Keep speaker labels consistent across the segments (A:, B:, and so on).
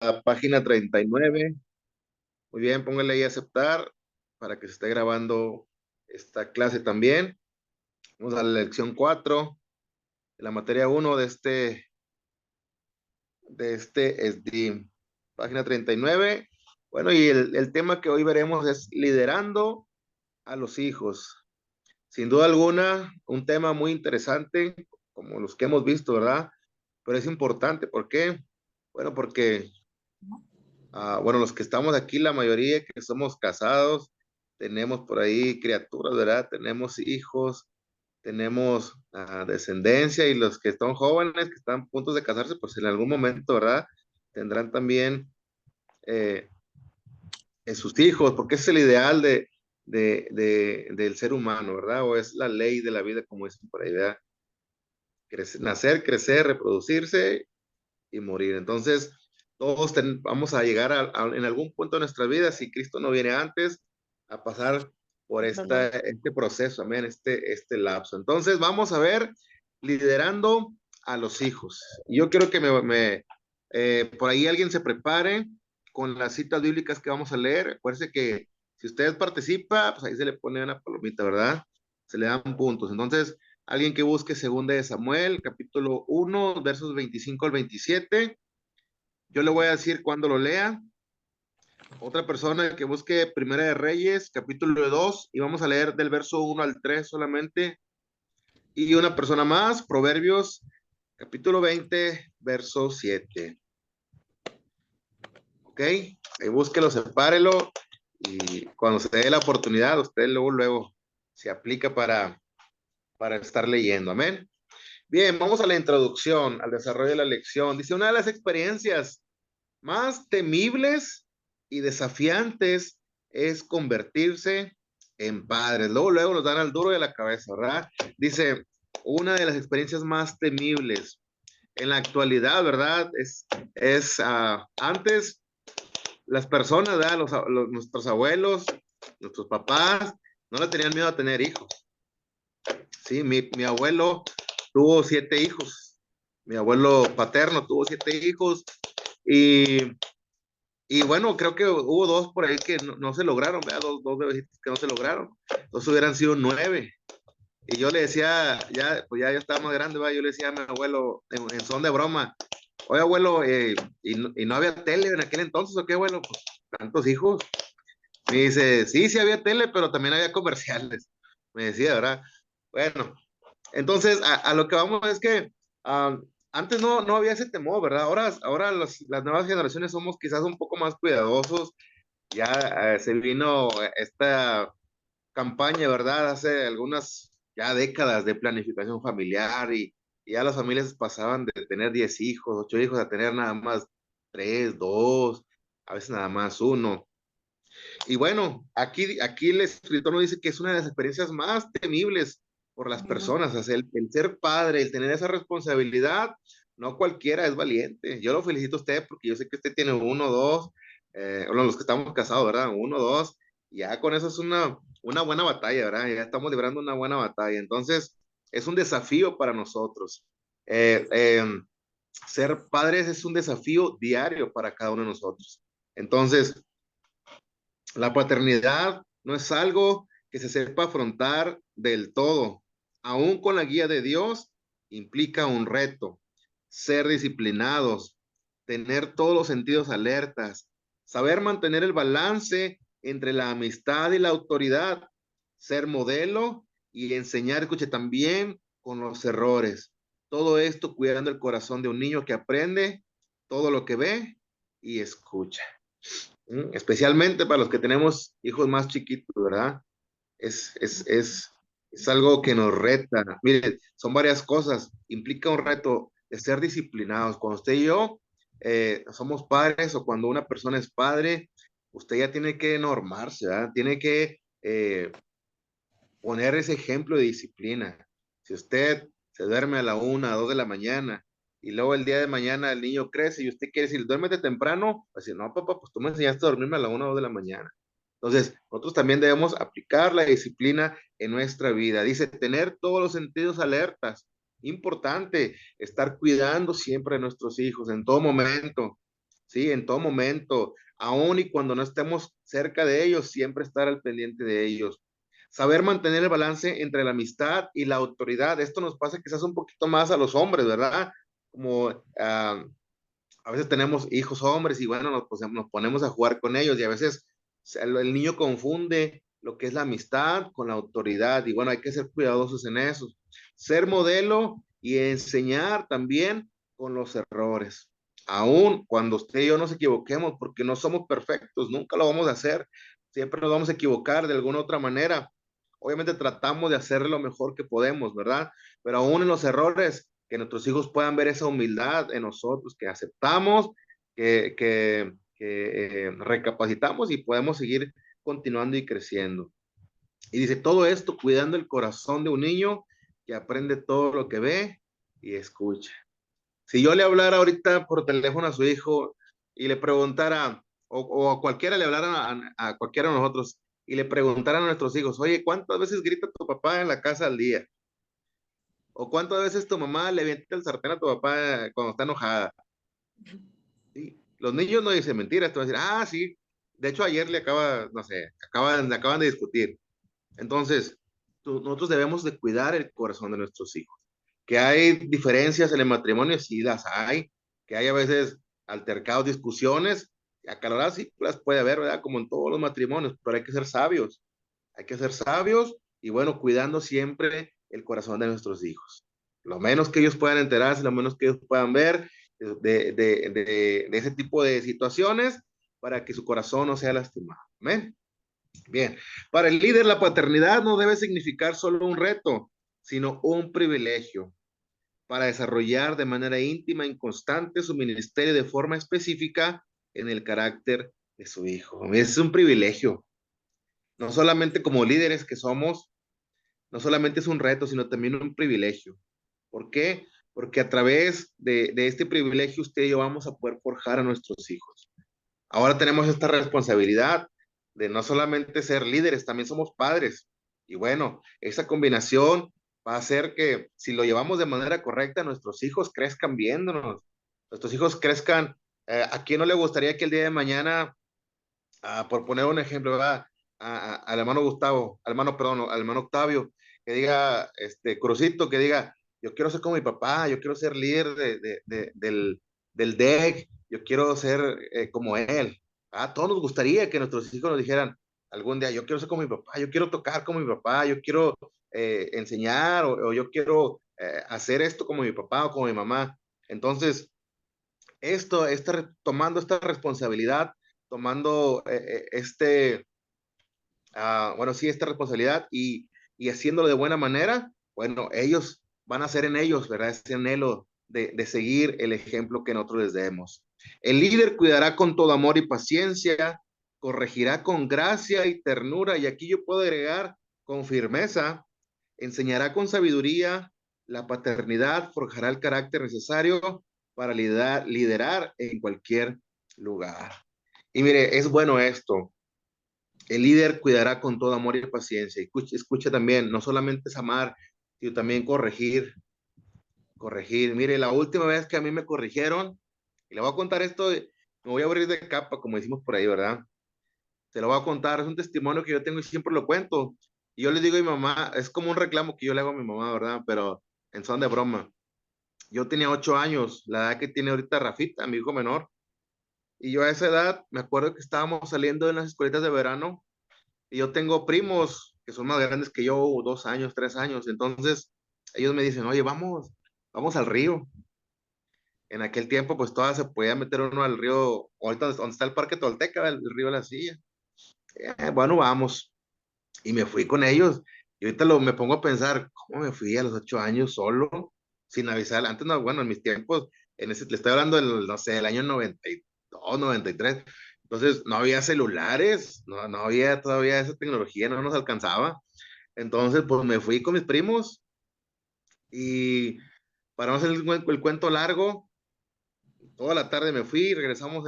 A: la página 39. Muy bien, póngale ahí a aceptar para que se esté grabando esta clase también. Vamos a la lección 4 de la materia 1 de este SDIM. Página 39. Bueno, y el tema que hoy veremos es liderando a los hijos. Sin duda alguna, un tema muy interesante, como los que hemos visto, ¿verdad? Pero es importante, ¿por qué? Bueno, porque bueno, los que estamos aquí, la mayoría que somos casados, tenemos por ahí criaturas, ¿verdad? Tenemos hijos, tenemos descendencia, y los que están jóvenes, que están a punto de casarse, pues en algún momento, ¿verdad? Tendrán también eh, sus hijos, porque ese es el ideal del ser humano, ¿verdad? O es la ley de la vida, como dicen por ahí, ¿verdad? Nacer, crecer, reproducirse y morir. Entonces, todos vamos a llegar en algún punto de nuestra vida, si Cristo no viene antes, a pasar por este proceso, amén, este lapso. Entonces, vamos a ver liderando a los hijos. Y yo quiero que por ahí alguien se prepare con las citas bíblicas que vamos a leer. Acuérdense que si usted participa, pues ahí se le pone una palomita, ¿verdad? Se le dan puntos. Entonces, alguien que busque segunda de Samuel, capítulo 1, versos 25 al 27. Yo le voy a decir cuando lo lea. Otra persona que busque Primera de Reyes, capítulo 2, y vamos a leer del verso 1 al 3 solamente. Y una persona más, Proverbios, capítulo 20, verso 7. ¿Ok? Ahí búsquelo, sepárelo, y cuando se dé la oportunidad, usted luego se aplica para estar leyendo. Amén. Bien, vamos a la introducción, al desarrollo de la lección. Dice, una de las experiencias más temibles y desafiantes es convertirse en padres. Luego nos dan al duro de la cabeza, ¿verdad? Dice, una de las experiencias más temibles en la actualidad, ¿verdad? Antes las personas, ¿verdad? Nuestros abuelos, nuestros papás, no le tenían miedo a tener hijos. Sí, mi abuelo tuvo 7 hijos. Mi abuelo paterno tuvo 7 hijos. Y Y bueno, creo que hubo 2 por ahí que no se lograron, ¿verdad? Dos bebecitos que no se lograron. Entonces hubieran sido 9. Y yo le decía, pues ya yo estaba más grande, ¿verdad? Yo le decía a mi abuelo, en son de broma, oye, abuelo, y no había tele en aquel entonces, ¿o qué, abuelo? Pues tantos hijos. Me dice, sí había tele, pero también había comerciales. Me decía, ¿verdad? Bueno, entonces a lo que vamos es que antes no había ese temor, ¿verdad? Ahora las nuevas generaciones somos quizás un poco más cuidadosos. Ya se vino esta campaña, ¿verdad? Hace algunas ya décadas de planificación familiar, y ya las familias pasaban de tener 10 hijos, 8 hijos, a tener nada más 3, 2, a veces nada más uno. Y bueno, aquí el escritor nos dice que es una de las experiencias más temibles por las personas. O sea, el ser padre, el tener esa responsabilidad, no cualquiera es valiente. Yo lo felicito a usted porque yo sé que usted tiene uno, dos, bueno, los que estamos casados, ¿verdad? Uno, dos, ya con eso es una buena batalla, ¿verdad? Ya estamos librando una buena batalla. Entonces, es un desafío para nosotros. Eh, eh, Ser padres es un desafío diario para cada uno de nosotros. Entonces, la paternidad no es algo que se sepa afrontar del todo. Aún con la guía de Dios, implica un reto. Ser disciplinados, tener todos los sentidos alertas, saber mantener el balance entre la amistad y la autoridad, ser modelo y enseñar, escuche, también con los errores. Todo esto cuidando el corazón de un niño que aprende todo lo que ve y escucha. Especialmente para los que tenemos hijos más chiquitos, ¿verdad? Es algo que nos reta. Mire, son varias cosas. Implica un reto de ser disciplinados. Cuando usted y yo somos padres, o cuando una persona es padre, usted ya tiene que normarse, ¿verdad? Tiene que poner ese ejemplo de disciplina. Si usted se duerme a la 1, 2 de la mañana, y luego el día de mañana el niño crece y usted quiere decir, duérmete temprano, pues decir, no, papá, pues tú me enseñaste a dormirme a la 1 o 2 de la mañana. Entonces, nosotros también debemos aplicar la disciplina en nuestra vida. Dice, tener todos los sentidos alertas. Importante estar cuidando siempre de nuestros hijos en todo momento. ¿sí? En todo momento, aun y cuando no estemos cerca de ellos, siempre estar al pendiente de ellos. Saber mantener el balance entre la amistad y la autoridad. Esto nos pasa quizás un poquito más a los hombres, ¿verdad? Como a veces tenemos hijos hombres y bueno, nos ponemos a jugar con ellos y a veces el niño confunde lo que es la amistad con la autoridad y bueno, hay que ser cuidadosos en eso. Ser modelo y enseñar también con los errores. Aún cuando usted y yo nos equivoquemos, porque no somos perfectos, nunca lo vamos a hacer, siempre nos vamos a equivocar de alguna otra manera. Obviamente tratamos de hacer lo mejor que podemos, ¿verdad? Pero aún en los errores, que nuestros hijos puedan ver esa humildad en nosotros, que aceptamos, que recapacitamos y podemos seguir continuando y creciendo. Y dice, todo esto cuidando el corazón de un niño que aprende todo lo que ve y escucha. Si yo le hablara ahorita por teléfono a su hijo y le preguntara, o a cualquiera le hablara a cualquiera de nosotros y le preguntara a nuestros hijos, oye, ¿cuántas veces grita tu papá en la casa al día? ¿O cuántas veces tu mamá le avienta el sartén a tu papá cuando está enojada? ¿Sí? Los niños no dicen mentiras, te van a decir, ah, sí, de hecho ayer le acaba, no sé, acaban de discutir. Entonces, nosotros debemos de cuidar el corazón de nuestros hijos. Que hay diferencias en el matrimonio, sí las hay, que hay a veces altercados, discusiones, acaloradas sí las puede haber, ¿verdad? Como en todos los matrimonios, pero hay que ser sabios y bueno, cuidando siempre el corazón de nuestros hijos. Lo menos que ellos puedan enterarse, lo menos que ellos puedan ver de ese tipo de situaciones para que su corazón no sea lastimado. ¿Amén? Bien, para el líder la paternidad no debe significar solo un reto, sino un privilegio para desarrollar de manera íntima y constante su ministerio de forma específica en el carácter de su hijo. Es un privilegio, no solamente como líderes que somos, no solamente es un reto, sino también un privilegio. ¿Por qué? Porque a través de este privilegio usted y yo vamos a poder forjar a nuestros hijos. Ahora tenemos esta responsabilidad de no solamente ser líderes, también somos padres. Y bueno, esa combinación va a hacer que si lo llevamos de manera correcta, nuestros hijos crezcan viéndonos, nuestros hijos crezcan. ¿A quién no le gustaría que el día de mañana, por poner un ejemplo, ¿verdad? Al hermano Gustavo, al hermano, perdón, al hermano Octavio, que diga, Crucito, que diga, yo quiero ser como mi papá, yo quiero ser líder del DEC, yo quiero ser como él. Todos nos gustaría que nuestros hijos nos dijeran algún día, yo quiero ser como mi papá, yo quiero tocar como mi papá, yo quiero enseñar o yo quiero hacer esto como mi papá o como mi mamá. Entonces, tomando esta responsabilidad, tomando bueno, sí, esta responsabilidad y haciéndolo de buena manera, bueno, ellos van a ser en ellos, ¿verdad? Ese anhelo de seguir el ejemplo que nosotros les demos. El líder cuidará con todo amor y paciencia, corregirá con gracia y ternura, y aquí yo puedo agregar con firmeza, enseñará con sabiduría, la paternidad forjará el carácter necesario para liderar en cualquier lugar. Y mire, es bueno esto. El líder cuidará con todo amor y paciencia. Escucha también, no solamente es amar, sino también corregir, corregir. Mire, la última vez que a mí me corrigieron, y le voy a contar esto, me voy a abrir de capa, como decimos por ahí, ¿verdad? Te lo voy a contar, es un testimonio que yo tengo y siempre lo cuento. Y yo le digo a mi mamá, es como un reclamo que yo le hago a mi mamá, ¿verdad? Pero en son de broma. Yo tenía 8 años, la edad que tiene ahorita Rafita, mi hijo menor. Y yo a esa edad, me acuerdo que estábamos saliendo en las escuelitas de verano y yo tengo primos que son más grandes que yo, 2 años, 3 años. Entonces, ellos me dicen, oye, vamos al río. En aquel tiempo, pues todavía se podía meter uno al río, ahorita donde está el Parque Tolteca, el río de la Silla. Bueno, vamos. Y me fui con ellos. Y ahorita me pongo a pensar, ¿cómo me fui a los 8 años solo? Sin avisar. Antes, no, bueno, en mis tiempos, le estoy hablando del, no sé, el año 92, 93. Entonces, no había celulares, no había todavía esa tecnología, no nos alcanzaba. Entonces, pues me fui con mis primos y para no hacer el cuento largo, toda la tarde me fui, regresamos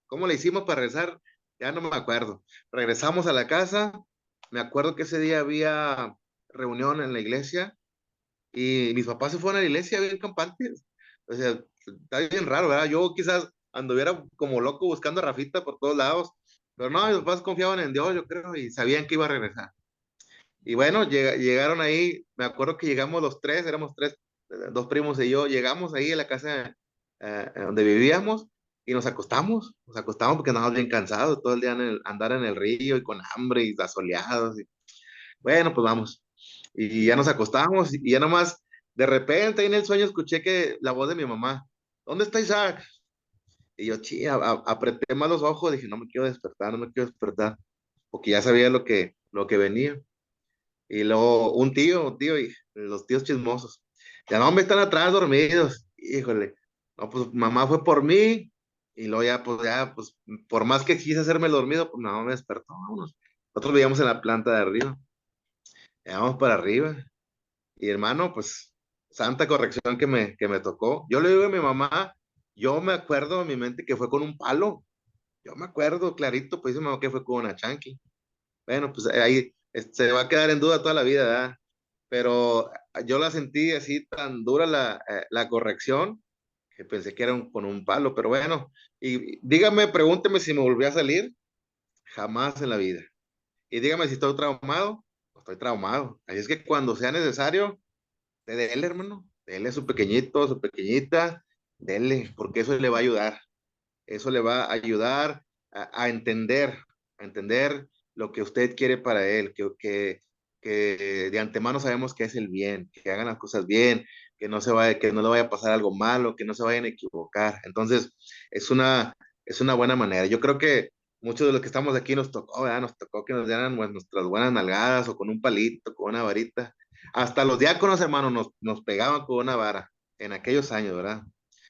A: ¿cómo le hicimos para regresar? Ya no me acuerdo. Regresamos a la casa, me acuerdo que ese día había reunión en la iglesia y mis papás se fueron a la iglesia bien campantes. O sea, está bien raro, ¿verdad? Yo quizás anduviera como loco buscando a Rafita por todos lados. Pero no, mis papás confiaban en Dios, yo creo, y sabían que iba a regresar. Y bueno, llegaron ahí, me acuerdo que llegamos los tres, éramos tres, dos primos y yo, llegamos ahí a la casa donde vivíamos y nos acostamos porque andábamos bien cansados todo el día andar en el río y con hambre y asoleados. Y, bueno, pues vamos. Y ya nos acostamos y ya nomás, de repente ahí en el sueño escuché que la voz de mi mamá, ¿dónde está Isaac? Y yo, apreté más los ojos, dije, no me quiero despertar, no me quiero despertar, porque ya sabía lo que venía. Y luego un tío, y los tíos chismosos. Ya no, me están atrás dormidos. Híjole. No, pues mamá fue por mí. Y luego pues, por más que quise hacerme el dormido, pues mamá me despertó. Vámonos. Nosotros vivíamos en la planta de arriba. Ya vamos para arriba. Y hermano, pues, santa corrección que me tocó. Yo le digo a mi mamá, yo me acuerdo en mi mente que fue con un palo. Yo me acuerdo clarito, pues dice mi mamá que fue con una chanqui. Bueno, pues ahí se va a quedar en duda toda la vida, ¿verdad? Pero yo la sentí así tan dura la corrección que pensé que era con un palo, pero bueno, y dígame, pregúnteme si me volví a salir, jamás en la vida. Y dígame si estoy traumado, no estoy traumado. Así es que cuando sea necesario, dele, hermano, dele a su pequeñito, a su pequeñita, dele, porque eso le va a ayudar. Eso le va a ayudar a entender lo que usted quiere para él, que de antemano sabemos que es el bien, que hagan las cosas bien, que no le vaya a pasar algo malo, que no se vayan a equivocar. Entonces, es es una buena manera. Yo creo que muchos de los que estamos aquí nos tocó, ¿verdad? Nos tocó que nos dieran pues, nuestras buenas nalgadas o con un palito, con una varita. Hasta los diáconos, hermanos, nos pegaban con una vara en aquellos años, ¿verdad?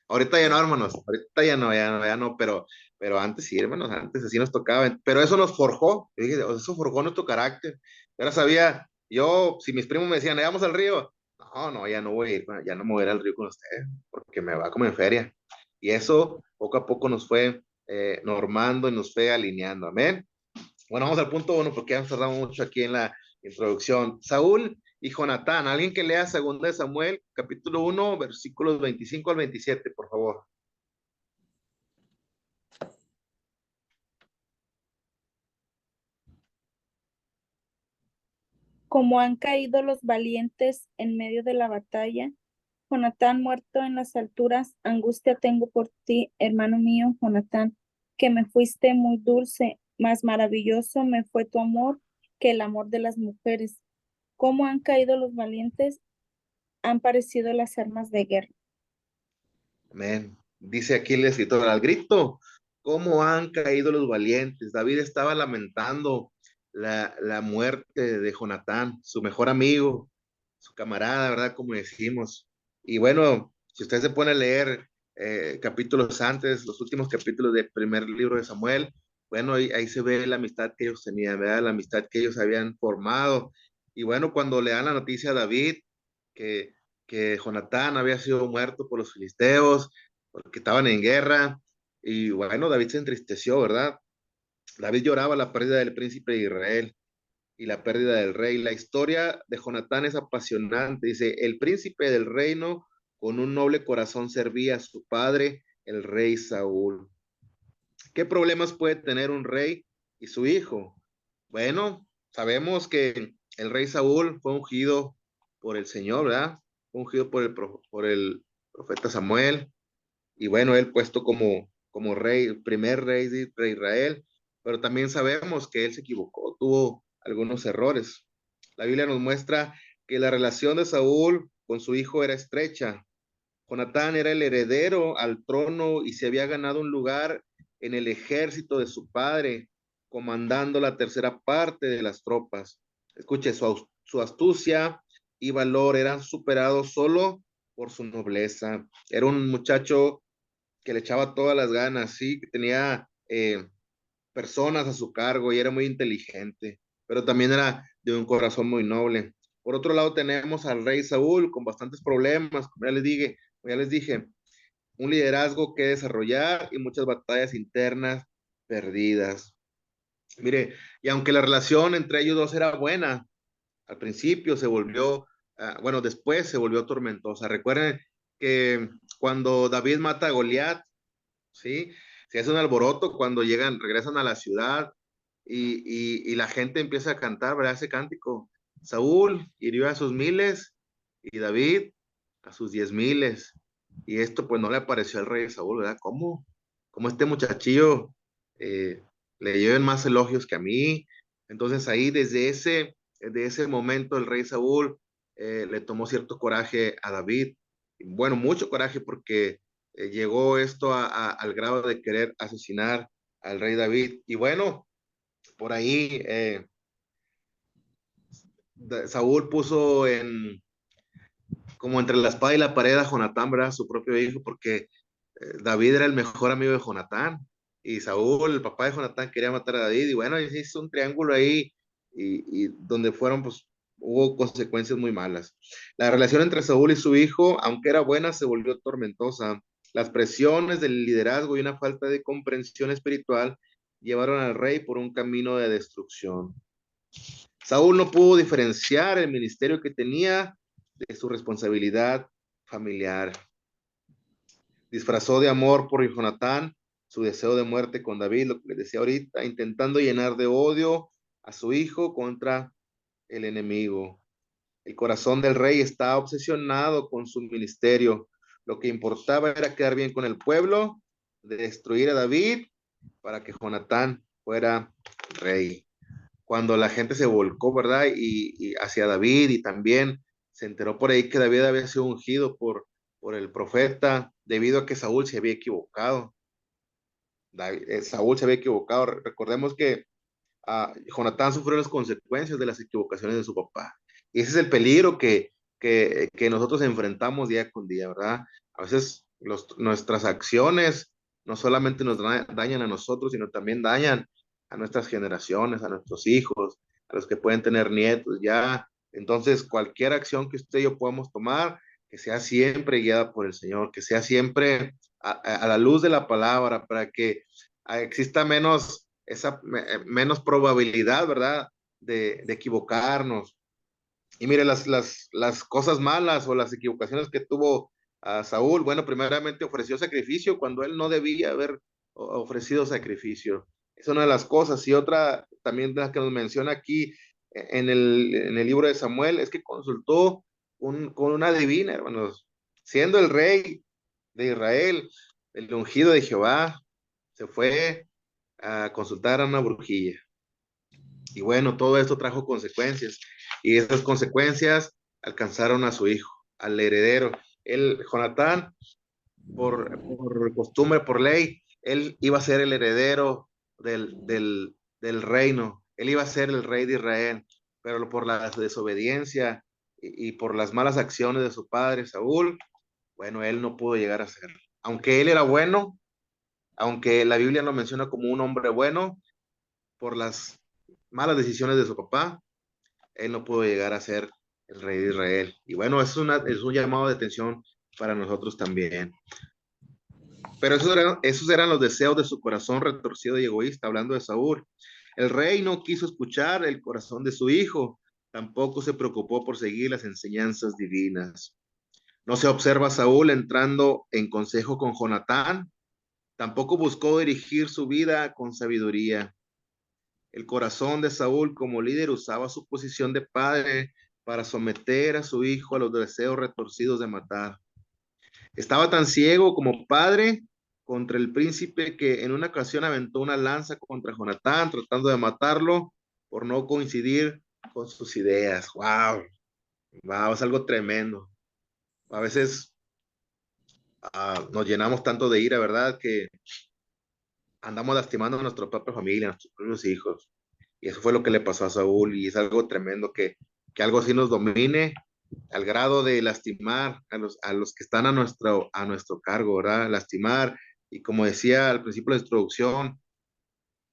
A: Ahorita ya no, hermanos, ahorita ya no, pero antes sí, hermanos, antes así nos tocaba. Pero eso nos forjó, yo dije, eso forjó nuestro carácter. Ahora sabía, yo, si mis primos me decían, vamos al río, no, ya no voy a ir, ya no me voy a ir al río con ustedes, porque me va como en feria. Y eso poco a poco nos fue normando y nos fue alineando, amén. Bueno, vamos al punto uno porque ya nos tardamos mucho aquí en la introducción. Saúl y Jonatán, alguien que lea 2 de Samuel, capítulo 1, versículos 25 al 27, por favor.
B: Como han caído los valientes en medio de la batalla, Jonatán muerto en las alturas, angustia tengo por ti, hermano mío, Jonatán, que me fuiste muy dulce, más maravilloso me fue tu amor que el amor de las mujeres. Cómo han caído los valientes, han parecido las armas de guerra.
A: Amén. Dice aquí el escritor, al grito, ¿cómo han caído los valientes? David estaba lamentando la muerte de Jonatán, su mejor amigo, su camarada, ¿verdad? Como decimos. Y bueno, si usted se pone a leer capítulos antes, los últimos capítulos del primer libro de Samuel, bueno, ahí se ve la amistad que ellos tenían, ¿verdad? La amistad que ellos habían formado. Y bueno, cuando le dan la noticia a David, que Jonatán había sido muerto por los filisteos, porque estaban en guerra. Y bueno, David se entristeció, ¿verdad? David lloraba la pérdida del príncipe de Israel y la pérdida del rey. La historia de Jonatán es apasionante. Dice, el príncipe del reino con un noble corazón servía a su padre, el rey Saúl. ¿Qué problemas puede tener un rey y su hijo? Bueno, sabemos que el rey Saúl fue ungido por el Señor, ¿verdad? Fue ungido por el profeta Samuel, y bueno, él puesto como rey, el primer rey de Israel, pero también sabemos que él se equivocó, tuvo algunos errores. La Biblia nos muestra que la relación de Saúl con su hijo era estrecha. Jonatán era el heredero al trono y se había ganado un lugar en el ejército de su padre, comandando la tercera parte de las tropas. Escuche, su astucia y valor eran superados solo por su nobleza. Era un muchacho que le echaba todas las ganas, sí, que tenía personas a su cargo y era muy inteligente, pero también era de un corazón muy noble. Por otro lado, tenemos al rey Saúl con bastantes problemas, como ya les dije, un liderazgo que desarrollar y muchas batallas internas perdidas. Mire, y aunque la relación entre ellos dos era buena, al principio se volvió, bueno, después se volvió tormentosa. Recuerden que cuando David mata a Goliat, ¿sí? Se hace un alboroto cuando llegan, regresan a la ciudad y la gente empieza a cantar, ¿verdad? Ese cántico. Saúl hirió a sus miles y David a sus 10,000. Y esto pues no le pareció al rey Saúl, ¿verdad? ¿Cómo? ¿Cómo este muchachillo eh, le lleven más elogios que a mí? Entonces ahí desde ese momento el rey Saúl le tomó cierto coraje a David. Bueno, mucho coraje porque llegó esto al grado de querer asesinar al rey David. Y bueno, por ahí Saúl puso como entre la espada y la pared a Jonatán, ¿verdad? Su propio hijo, porque David era el mejor amigo de Jonatán. Y Saúl, el papá de Jonatán, quería matar a David. Y bueno, se hizo un triángulo ahí y donde fueron, pues, hubo consecuencias muy malas. La relación entre Saúl y su hijo, aunque era buena, se volvió tormentosa. Las presiones del liderazgo y una falta de comprensión espiritual llevaron al rey por un camino de destrucción. Saúl no pudo diferenciar el ministerio que tenía de su responsabilidad familiar. Disfrazó de amor por Jonatán su deseo de muerte con David, lo que le decía ahorita, intentando llenar de odio a su hijo contra el enemigo. El corazón del rey estaba obsesionado con su ministerio. Lo que importaba era quedar bien con el pueblo, destruir a David para que Jonatán fuera rey. Cuando la gente se volcó, ¿verdad? Y hacia David y también se enteró por ahí que David había sido ungido por el profeta debido a que Saúl se había equivocado. Saúl se había equivocado. Recordemos que Jonatán sufrió las consecuencias de las equivocaciones de su papá. Y ese es el peligro que nosotros enfrentamos día con día, ¿verdad? A veces nuestras acciones no solamente nos dañan a nosotros, sino también dañan a nuestras generaciones, a nuestros hijos, a los que pueden tener nietos ya. Entonces, cualquier acción que usted y yo podamos tomar, que sea siempre guiada por el Señor, que sea siempre a la luz de la palabra, para que exista menos probabilidad, ¿verdad? De equivocarnos. Y mire, las cosas malas o las equivocaciones que tuvo Saúl, bueno, primeramente ofreció sacrificio cuando él no debía haber ofrecido sacrificio. Es una de las cosas. Y otra también la que nos menciona aquí en el libro de Samuel es que consultó con una divina, hermanos, siendo el rey de Israel, el ungido de Jehová, se fue a consultar a una brujilla. Y bueno, todo esto trajo consecuencias. Y esas consecuencias alcanzaron a su hijo, al heredero. Jonatán, por costumbre, por ley, él iba a ser el heredero del reino. Él iba a ser el rey de Israel. Pero por la desobediencia y por las malas acciones de su padre, Saúl, bueno, él no pudo llegar a ser. Aunque él era bueno, aunque la Biblia lo menciona como un hombre bueno, por las malas decisiones de su papá, él no pudo llegar a ser el rey de Israel. Y bueno, es un llamado de atención para nosotros también. Pero esos eran los deseos de su corazón retorcido y egoísta, hablando de Saúl. El rey no quiso escuchar el corazón de su hijo, tampoco se preocupó por seguir las enseñanzas divinas. No se observa a Saúl entrando en consejo con Jonatán, tampoco buscó dirigir su vida con sabiduría. El corazón de Saúl como líder usaba su posición de padre para someter a su hijo a los deseos retorcidos de matar. Estaba tan ciego como padre contra el príncipe que en una ocasión aventó una lanza contra Jonatán tratando de matarlo por no coincidir con sus ideas. Wow, wow, es algo tremendo. A veces nos llenamos tanto de ira, ¿verdad? Que andamos lastimando a nuestra propia familia, a nuestros propios hijos. Y eso fue lo que le pasó a Saúl y es algo tremendo que algo así nos domine al grado de lastimar a los que están a nuestro cargo, ¿verdad? Lastimar. Y como decía al principio de la introducción,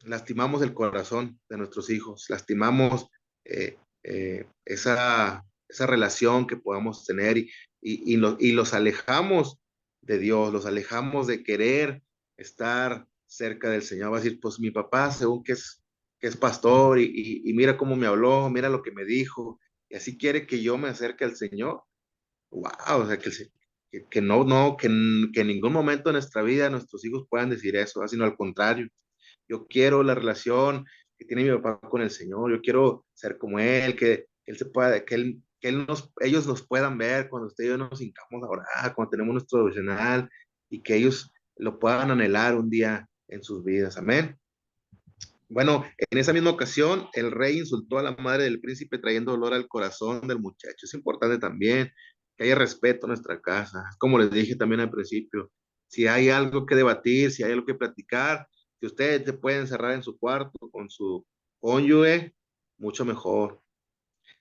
A: lastimamos el corazón de nuestros hijos, lastimamos esa relación que podamos tener y los alejamos de Dios, los alejamos de querer estar cerca del Señor. Va a decir, pues mi papá, según que es pastor y mira cómo me habló, mira lo que me dijo, y así quiere que yo me acerque al Señor. Wow, o sea, que en ningún momento de nuestra vida nuestros hijos puedan decir eso, sino al contrario. Yo quiero la relación que tiene mi papá con el Señor, yo quiero ser como Él, que Él se pueda, ellos nos puedan ver cuando usted y yo nos hincamos a orar, cuando tenemos nuestro devocional, y que ellos lo puedan anhelar un día en sus vidas. Amén. Bueno, en esa misma ocasión, el rey insultó a la madre del príncipe trayendo dolor al corazón del muchacho. Es importante también que haya respeto en nuestra casa. Como les dije también al principio, si hay algo que debatir, si hay algo que platicar, si ustedes se pueden encerrar en su cuarto con su cónyuge, mucho mejor,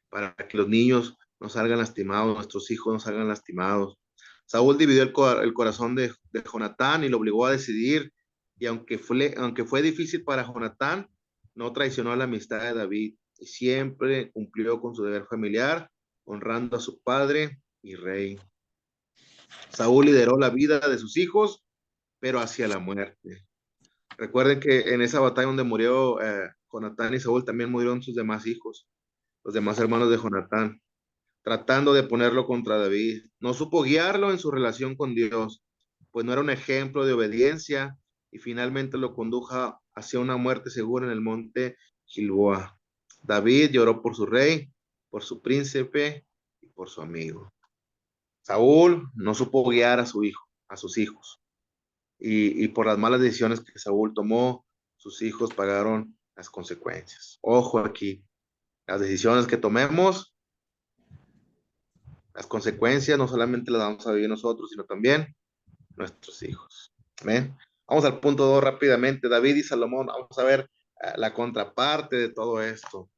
A: para que los niños no salgan lastimados, nuestros hijos no salgan lastimados. Saúl dividió el corazón de Jonatán y lo obligó a decidir, y aunque fue difícil para Jonatán, no traicionó la amistad de David y siempre cumplió con su deber familiar, honrando a su padre y rey. Saúl lideró la vida de sus hijos, pero hacia la muerte. Recuerden que en esa batalla donde murió Jonatán y Saúl, también murieron sus demás hijos, los demás hermanos de Jonatán, tratando de ponerlo contra David. No supo guiarlo en su relación con Dios, pues no era un ejemplo de obediencia, y finalmente lo condujo hacia una muerte segura en el monte Gilboa. David lloró por su rey, por su príncipe y por su amigo. Saúl no supo guiar a su hijo, a sus hijos, y por las malas decisiones que Saúl tomó, sus hijos pagaron las consecuencias. Ojo aquí, las decisiones que tomemos, las consecuencias no solamente las vamos a vivir nosotros, sino también nuestros hijos. ¿Amén? Vamos al punto 2 rápidamente. David y Salomón, vamos a ver la contraparte de todo esto.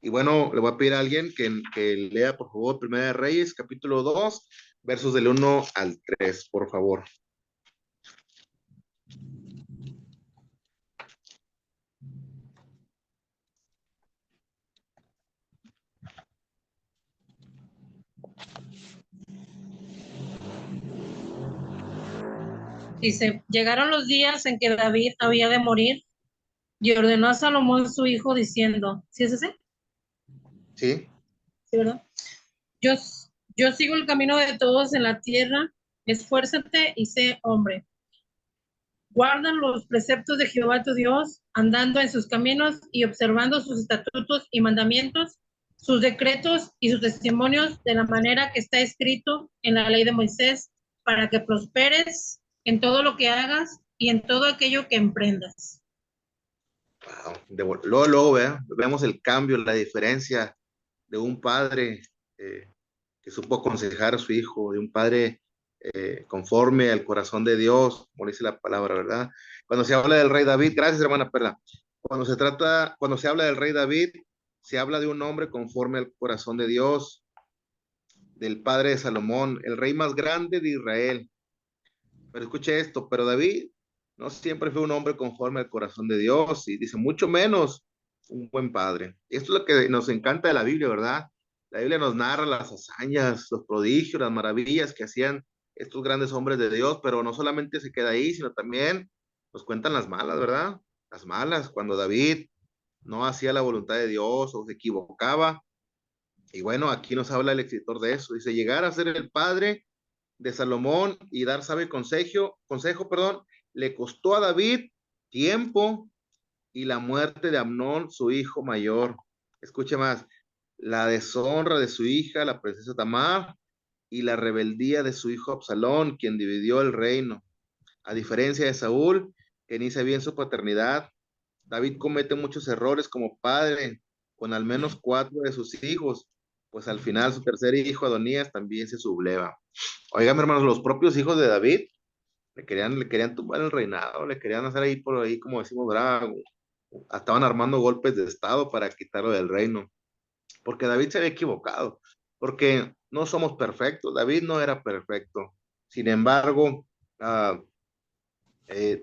A: Y bueno, le voy a pedir a alguien que lea, por favor, Primera de Reyes, capítulo 2, versos del 1 al 3, por favor.
C: Dice, llegaron los días en que David había de morir y ordenó a Salomón su hijo diciendo, ¿sí es ese?
A: Sí.
C: Sí, ¿verdad? Yo, yo sigo el camino de todos en la tierra, esfuérzate y sé hombre. Guarda los preceptos de Jehová tu Dios, andando en sus caminos y observando sus estatutos y mandamientos, sus decretos y sus testimonios de la manera que está escrito en la ley de Moisés, para que prosperes en todo lo que hagas y en todo aquello que emprendas.
A: Wow. Luego, vemos el cambio, la diferencia de un padre que supo aconsejar a su hijo, de un padre conforme al corazón de Dios, como dice la palabra, ¿verdad? Cuando se habla del rey David, gracias hermana Perla, cuando se habla del rey David, se habla de un hombre conforme al corazón de Dios, del padre de Salomón, el rey más grande de Israel. Pero escuche esto, pero David no siempre fue un hombre conforme al corazón de Dios, y dice mucho menos un buen padre. Esto es lo que nos encanta de la Biblia, ¿verdad? La Biblia nos narra las hazañas, los prodigios, las maravillas que hacían estos grandes hombres de Dios, pero no solamente se queda ahí, sino también nos cuentan las malas, ¿verdad? Las malas, cuando David no hacía la voluntad de Dios o se equivocaba. Y bueno, aquí nos habla el escritor de eso. Dice, llegar a ser el padre de Salomón y dar sabe consejo, le costó a David tiempo y la muerte de Amnón, su hijo mayor. Escuche más, la deshonra de su hija, la princesa Tamar, y la rebeldía de su hijo Absalón, quien dividió el reino. A diferencia de Saúl, que ni sabía en su paternidad, David comete muchos errores como padre, con al menos 4 de sus hijos, pues al final su tercer hijo, Adonías, también se subleva. Oigan, hermanos, los propios hijos de David le querían tumbar el reinado, le querían hacer ahí por ahí, como decimos, bravo. Estaban armando golpes de estado para quitarlo del reino, porque David se había equivocado, porque no somos perfectos, David no era perfecto. Sin embargo,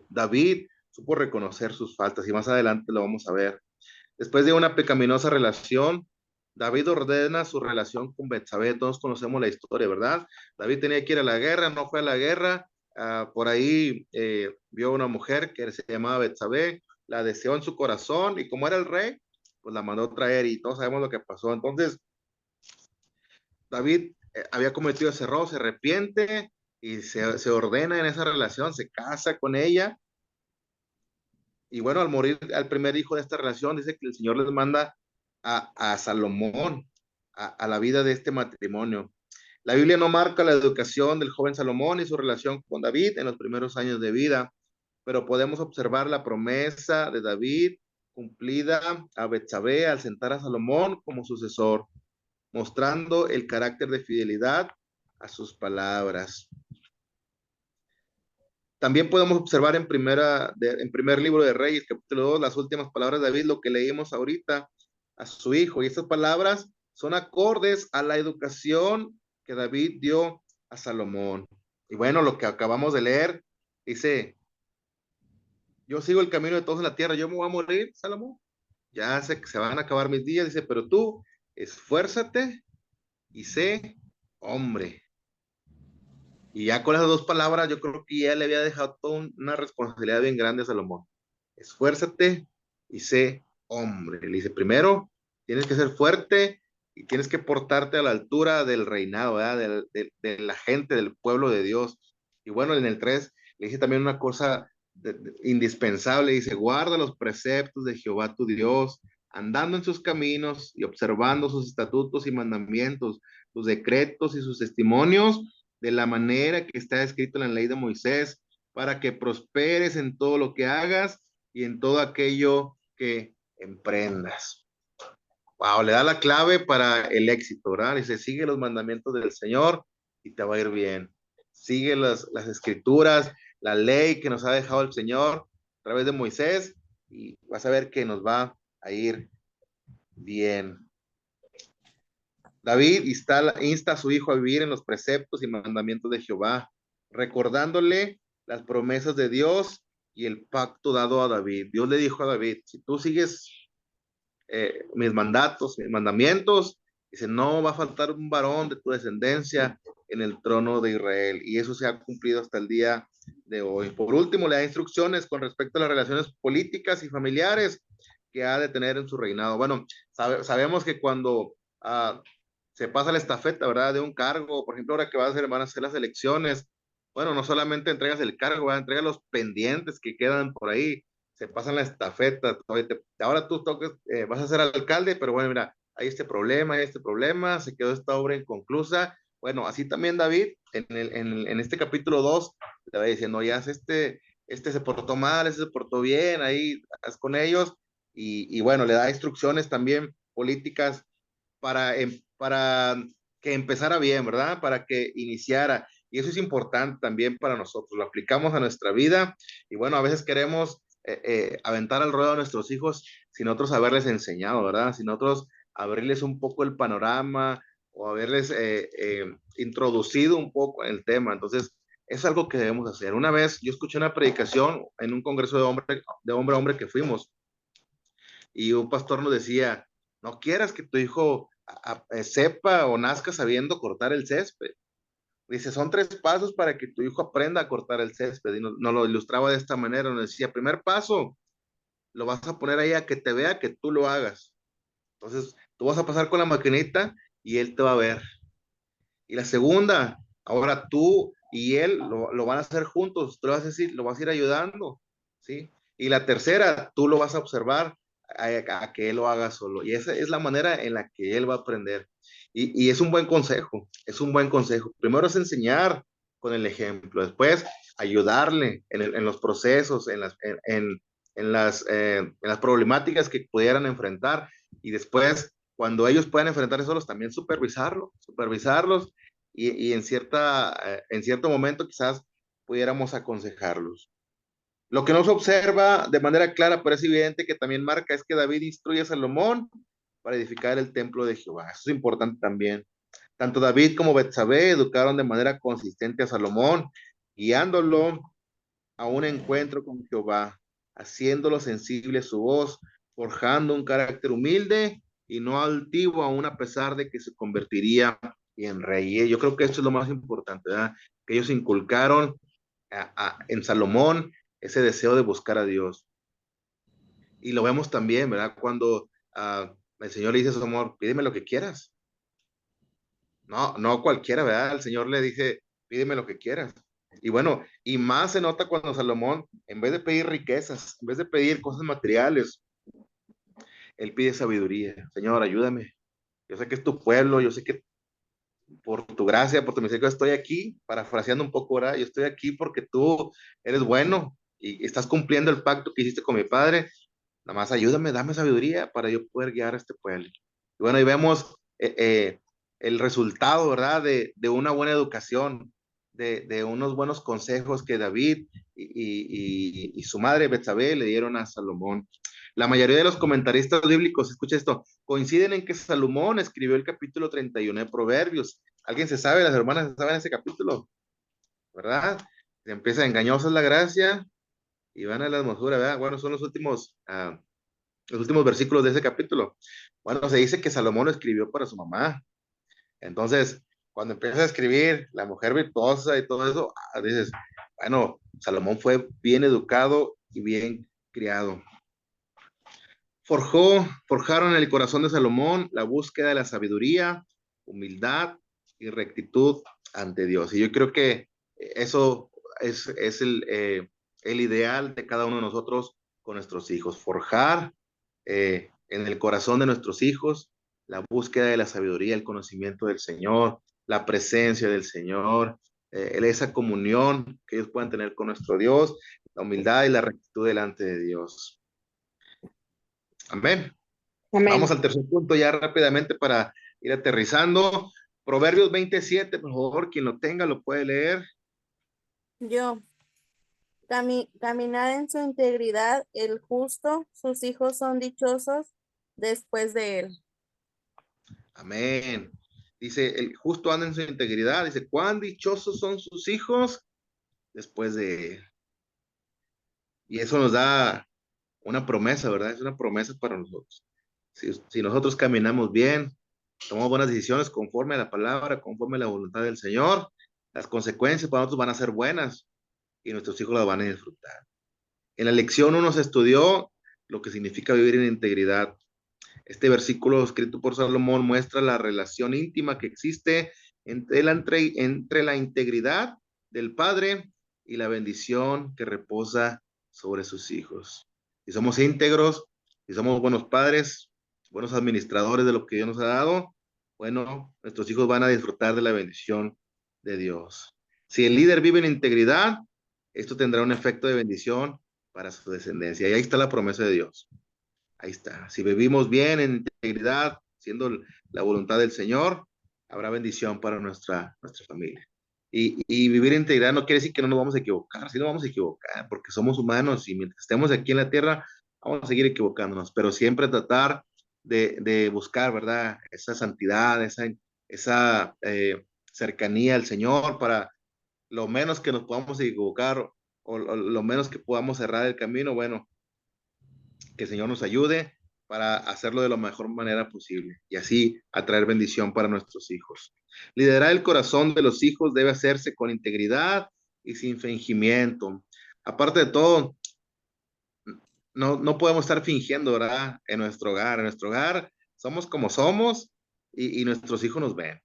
A: David supo reconocer sus faltas y más adelante lo vamos a ver. Después de una pecaminosa relación, David ordena su relación con Betsabé. Todos conocemos la historia, ¿verdad? David tenía que ir a la guerra, no fue a la guerra. Por ahí vio una mujer que se llamaba Betsabé, la deseó en su corazón y como era el rey, pues la mandó traer y todos sabemos lo que pasó. Entonces, David había cometido ese error, se arrepiente y se ordena en esa relación, se casa con ella. Y bueno, al morir al primer hijo de esta relación, dice que el Señor les manda a Salomón, a la vida de este matrimonio. La Biblia no marca la educación del joven Salomón y su relación con David en los primeros años de vida, pero podemos observar la promesa de David cumplida a Betsabé al sentar a Salomón como sucesor, mostrando el carácter de fidelidad a sus palabras. También podemos observar en primer libro de Reyes, capítulo 2, las últimas palabras de David, lo que leímos ahorita a su hijo. Y estas palabras son acordes a la educación que David dio a Salomón. Y bueno, lo que acabamos de leer, dice, yo sigo el camino de todos en la tierra, yo me voy a morir, Salomón. Ya sé que se van a acabar mis días, dice, pero tú esfuérzate y sé hombre. Y ya con esas dos palabras, yo creo que ya le había dejado toda una responsabilidad bien grande a Salomón. Esfuérzate y sé hombre. Le dice, primero, tienes que ser fuerte y tienes que portarte a la altura del reinado, ¿verdad? De la gente, del pueblo de Dios. Y bueno, en el 3 le dice también una cosa indispensable. Dice, guarda los preceptos de Jehová tu Dios, andando en sus caminos y observando sus estatutos y mandamientos, sus decretos y sus testimonios de la manera que está escrito en la ley de Moisés, para que prosperes en todo lo que hagas y en todo aquello que emprendas. Wow, le da la clave para el éxito, ¿verdad? Dice, sigue los mandamientos del Señor y te va a ir bien. Sigue las escrituras, la ley que nos ha dejado el Señor a través de Moisés y vas a ver que nos va a ir bien. David insta a su hijo a vivir en los preceptos y mandamientos de Jehová, recordándole las promesas de Dios y el pacto dado a David. Dios le dijo a David, si tú sigues mis mandatos, mis mandamientos, dice, no va a faltar un varón de tu descendencia en el trono de Israel. Y eso se ha cumplido hasta el día de hoy. Por último, le da instrucciones con respecto a las relaciones políticas y familiares que ha de tener en su reinado. Bueno, sabemos que cuando se pasa la estafeta, ¿verdad? De un cargo, por ejemplo, ahora que van a hacer las elecciones, bueno, no solamente entregas el cargo, ¿verdad? Entregas los pendientes que quedan por ahí, se pasan la estafeta, ahora tú toques, vas a ser alcalde, pero bueno, mira, hay este problema, se quedó esta obra inconclusa. Bueno, así también David, en este capítulo 2, le va diciendo, ya este se portó mal, este se portó bien, ahí haz con ellos, y bueno, le da instrucciones también políticas para que empezara bien, ¿verdad? Para que iniciara. Y eso es importante también para nosotros. Lo aplicamos a nuestra vida y bueno, a veces queremos aventar al ruedo a nuestros hijos sin nosotros haberles enseñado, ¿verdad? Sin nosotros abrirles un poco el panorama o haberles introducido un poco en el tema. Entonces, es algo que debemos hacer. Una vez yo escuché una predicación en un congreso de hombre a hombre que fuimos y un pastor nos decía, no quieras que tu hijo sepa o nazca sabiendo cortar el césped. Dice, son 3 pasos para que tu hijo aprenda a cortar el césped. Y nos lo ilustraba de esta manera. Nos decía, primer paso, lo vas a poner ahí a que te vea que tú lo hagas. Entonces, tú vas a pasar con la maquinita y él te va a ver. Y la segunda, ahora tú y él lo van a hacer juntos. Tú le vas a decir, lo vas a ir ayudando, ¿sí? Y la tercera, tú lo vas a observar a que él lo haga solo. Y esa es la manera en la que él va a aprender. Y es un buen consejo, es un buen consejo. Primero es enseñar con el ejemplo, después ayudarle en los procesos, en las problemáticas que pudieran enfrentar y después, cuando ellos puedan enfrentar solos, también supervisarlos y en cierto momento quizás pudiéramos aconsejarlos. Lo que no se observa de manera clara, pero es evidente que también marca, es que David instruye a Salomón para edificar el templo de Jehová. Eso es importante también. Tanto David como Betsabé educaron de manera consistente a Salomón, guiándolo a un encuentro con Jehová, haciéndolo sensible a su voz, forjando un carácter humilde y no altivo, aún a pesar de que se convertiría en rey. Y yo creo que esto es lo más importante, ¿verdad? Que ellos inculcaron en Salomón ese deseo de buscar a Dios. Y lo vemos también, ¿verdad? Cuando el Señor le dice a su amor, pídeme lo que quieras. No cualquiera, ¿verdad? El Señor le dice, pídeme lo que quieras. Y bueno, y más se nota cuando Salomón, en vez de pedir riquezas, en vez de pedir cosas materiales, él pide sabiduría. Señor, ayúdame. Yo sé que es tu pueblo, yo sé que por tu gracia, por tu misericordia, estoy aquí, parafraseando un poco, ¿verdad? Yo estoy aquí porque tú eres bueno y estás cumpliendo el pacto que hiciste con mi padre. Nada más ayúdame, dame sabiduría para yo poder guiar a este pueblo. Y bueno, y vemos el resultado, ¿verdad? De una buena educación, de unos buenos consejos que David y su madre Betsabé le dieron a Salomón. La mayoría de los comentaristas bíblicos, escucha esto, coinciden en que Salomón escribió el capítulo 31 de Proverbios. ¿Alguien se sabe? Las hermanas se saben ese capítulo, ¿verdad? Se empieza engañosa es la gracia y van a la hermosura, ¿verdad? Bueno, son los últimos versículos de ese capítulo. Bueno, se dice que Salomón lo escribió para su mamá. Entonces, cuando empieza a escribir la mujer virtuosa y todo eso, dices, bueno, Salomón fue bien educado y bien criado. Forjaron en el corazón de Salomón la búsqueda de la sabiduría, humildad y rectitud ante Dios. Y yo creo que eso es el ideal de cada uno de nosotros con nuestros hijos. Forjar en el corazón de nuestros hijos la búsqueda de la sabiduría, el conocimiento del Señor, la presencia del Señor, esa comunión que ellos puedan tener con nuestro Dios, la humildad y la rectitud delante de Dios. Amén. Vamos
D: Amén.
A: al tercer punto ya rápidamente para ir aterrizando. Proverbios 27, por favor, quien lo tenga lo puede leer.
B: Yo, caminar en su integridad, el justo, sus hijos son dichosos después de él.
A: Amén. Dice, el justo anda en su integridad. Dice, cuán dichosos son sus hijos después de él. Y eso nos da una promesa, ¿verdad? Es una promesa para nosotros. Si nosotros caminamos bien, tomamos buenas decisiones conforme a la palabra, conforme a la voluntad del Señor, las consecuencias para nosotros van a ser buenas y nuestros hijos las van a disfrutar. En la lección uno se estudió lo que significa vivir en integridad. Este versículo escrito por Salomón muestra la relación íntima que existe entre la integridad del padre y la bendición que reposa sobre sus hijos. Si somos íntegros, si somos buenos padres, buenos administradores de lo que Dios nos ha dado, bueno, nuestros hijos van a disfrutar de la bendición de Dios. Si el líder vive en integridad, esto tendrá un efecto de bendición para su descendencia. Y ahí está la promesa de Dios. Ahí está. Si vivimos bien en integridad, siendo la voluntad del Señor, habrá bendición para nuestra familia. Y vivir en integridad no quiere decir que no nos vamos a equivocar, sí nos vamos a equivocar, porque somos humanos y mientras estemos aquí en la tierra, vamos a seguir equivocándonos, pero siempre tratar de buscar, ¿verdad? Esa santidad, esa cercanía al Señor para lo menos que nos podamos equivocar o lo menos que podamos cerrar el camino, bueno, que el Señor nos ayude para hacerlo de la mejor manera posible y así atraer bendición para nuestros hijos. Liderar el corazón de los hijos debe hacerse con integridad y sin fingimiento. Aparte de todo, no podemos estar fingiendo, ¿verdad? En nuestro hogar. En nuestro hogar somos como somos y nuestros hijos nos ven.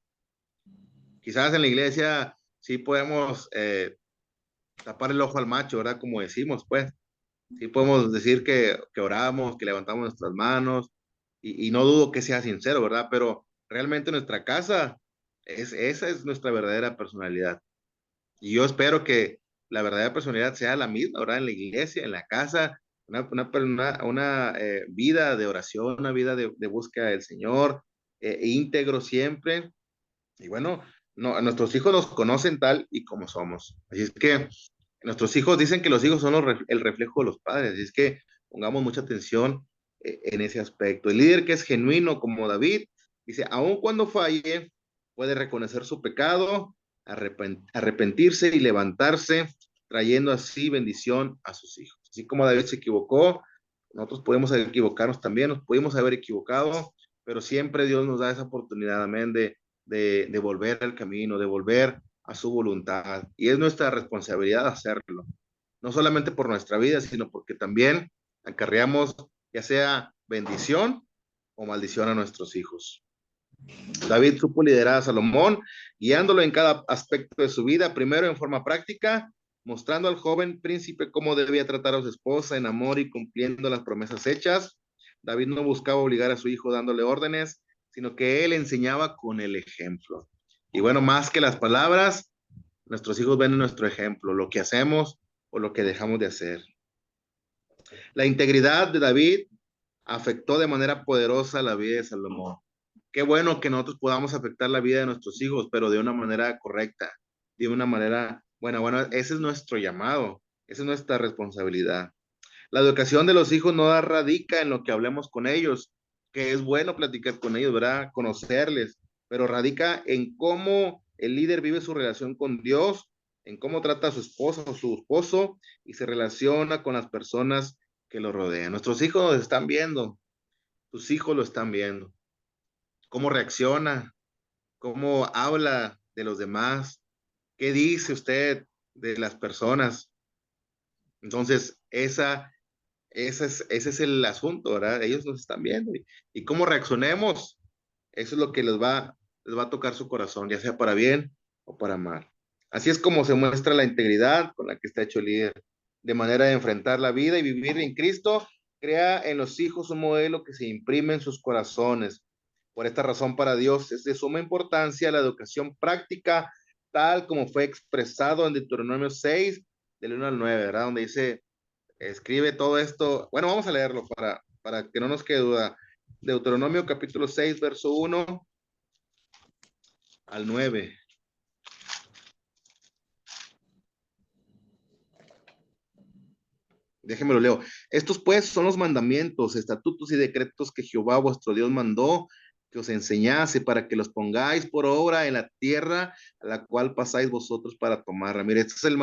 A: Quizás en la iglesia sí podemos tapar el ojo al macho, ¿verdad? Como decimos, pues. Sí podemos decir que oramos, que levantamos nuestras manos, y no dudo que sea sincero, ¿verdad? Pero realmente nuestra casa, esa es nuestra verdadera personalidad. Y yo espero que la verdadera personalidad sea la misma, ¿verdad? En la iglesia, en la casa, una vida de oración, una vida de búsqueda del Señor, íntegro siempre. Y bueno, no, nuestros hijos nos conocen tal y como somos. Así es que nuestros hijos dicen que los hijos son el reflejo de los padres, y es que pongamos mucha atención en ese aspecto. El líder que es genuino como David, dice, aun cuando falle, puede reconocer su pecado, arrepentirse y levantarse, trayendo así bendición a sus hijos. Así como David se equivocó, nosotros podemos equivocarnos también, nos pudimos haber equivocado, pero siempre Dios nos da esa oportunidad, amén, de volver al camino, de volver a su voluntad. Y es nuestra responsabilidad hacerlo, no solamente por nuestra vida, sino porque también acarreamos ya sea bendición o maldición a nuestros hijos. David supo liderar a Salomón, guiándolo en cada aspecto de su vida, primero en forma práctica, mostrando al joven príncipe cómo debía tratar a su esposa en amor y cumpliendo las promesas hechas. David no buscaba obligar a su hijo dándole órdenes, sino que él enseñaba con el ejemplo. Y bueno, más que las palabras, nuestros hijos ven en nuestro ejemplo, lo que hacemos o lo que dejamos de hacer. La integridad de David afectó de manera poderosa la vida de Salomón. Qué bueno que nosotros podamos afectar la vida de nuestros hijos, pero de una manera correcta, de una manera buena. Bueno, ese es nuestro llamado, esa es nuestra responsabilidad. La educación de los hijos no radica en lo que hablemos con ellos, que es bueno platicar con ellos, ¿verdad? Conocerles, pero radica en cómo el líder vive su relación con Dios, en cómo trata a su esposa o su esposo y se relaciona con las personas que lo rodean. Nuestros hijos nos están viendo, tus hijos lo están viendo. Cómo reacciona, cómo habla de los demás, qué dice usted de las personas. Entonces, ese es el asunto, ¿verdad? Ellos nos están viendo y cómo reaccionemos, eso es lo que les va a tocar su corazón, ya sea para bien o para mal. Así es como se muestra la integridad con la que está hecho el líder, de manera de enfrentar la vida y vivir en Cristo, crea en los hijos un modelo que se imprime en sus corazones. Por esta razón, para Dios es de suma importancia la educación práctica, tal como fue expresado en Deuteronomio 6, del 1 al 9, ¿verdad? Donde dice, escribe todo esto. Bueno, vamos a leerlo para que no nos quede duda. Deuteronomio capítulo 6, verso 1 al 9. Déjenme lo leo. Estos pues son los mandamientos, estatutos y decretos que Jehová vuestro Dios mandó que os enseñase para que los pongáis por obra en la tierra a la cual pasáis vosotros para tomarla. Mire, este es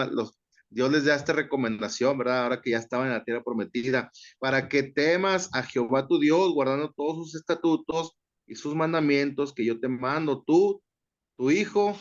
A: Dios les da esta recomendación, ¿verdad? Ahora que ya estaban en la tierra prometida, para que temas a Jehová tu Dios, guardando todos sus estatutos y sus mandamientos que yo te mando, tú, tu hijo